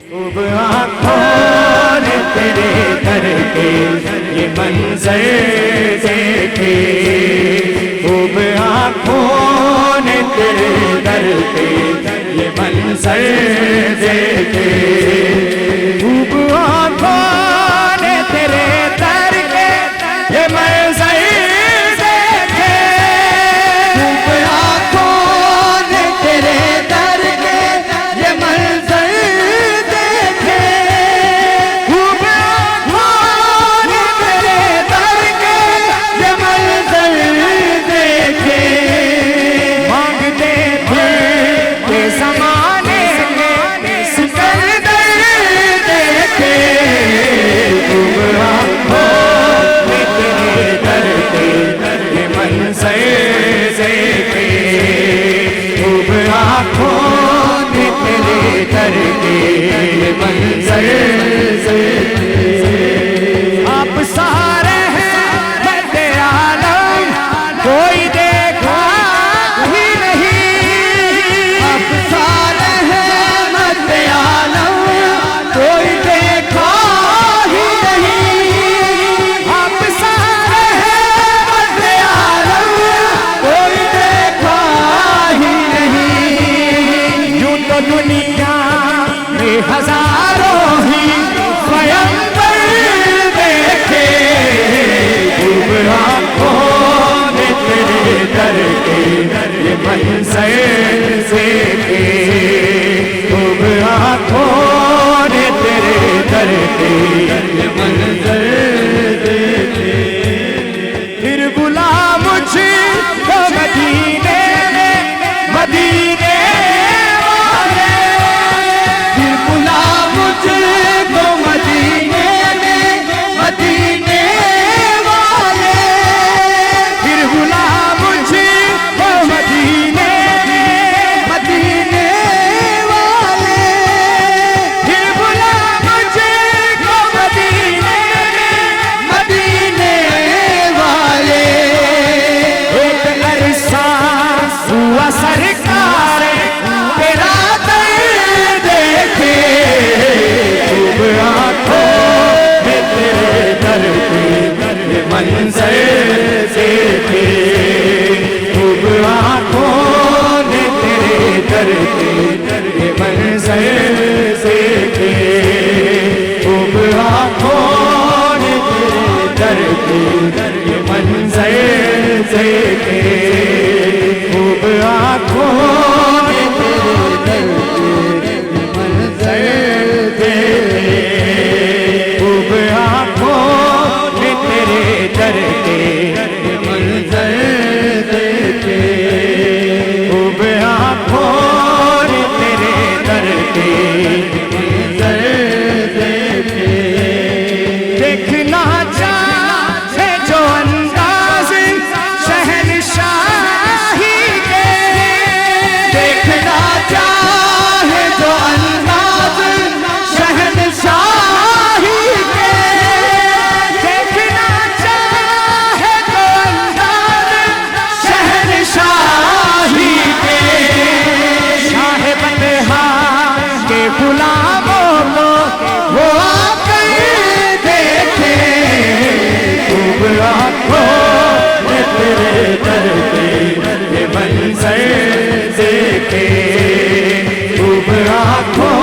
खूब आँखों ने तेरे दर के ये मंजर देखे, खूब आँखों ने तेरे दर के ये मंजर देखे, खूब आँखों ने तेरे दर के ये मंजर देखे, खूब आँखों ने तेरे दर के ये मंजर देखे, खूब आँखों ने तेरे दर के ये मंजर देखे, मांगते थे के ज़माने में सिकंदर देखे, खूब आँखों ने तेरे दर के ये मंजर देखे, खूब आँखों ने तेरे दर के ये मंजर देखे। आप सारे हैं बंदे आलम, कोई देखा ही नहीं, आप सारे हैं बंदे आलम, कोई देखा ही नहीं, आप सारे हैं बंदे आलम, कोई देखा ही नहीं, यूं तो दुनिया में हजारों ही स्वयंवर देखे, खूब आँखों ने तेरे दर के ये मंजर देखे, खूब आँखों ने तेरे दर के ये मंजर देखे, फिर बुला मुझको मदीने में, मदीने वाले, फिर बुला मुझको मदीने में, मदीने वाले, फिर बुला मुझको मदीने में, मदीने वाले, फिर बुला मुझको मदीने में, मदीने वाले, एक अरसा हुआ सरकार तेरा दर देखे, खूब आँखों में तेरे दर के ये मंजर देखे, खूब आँखों ने तेरे दर के ये मंजर देखे, खूब आँखों ने तेरे दर के ये मंजर देखे, खूब आँखों ने तेरे दर के ये मंजर देखे, खूब आँखों ने तेरे दर के ये मंजर देखे, खूब आँखों ने तेरे दर के मंजर देखे, देखना चाहे जो अंदाज शहनशाही के, देखना चाहे जो अंदाज शहनशाही के, देखना चाहे जो अंदाज शहनशाही के, शाह बतहा के गुलामों को वो आकर देखे, खूब आँखों ने तेरे दर के ये मंजर देखे, खूब आँखों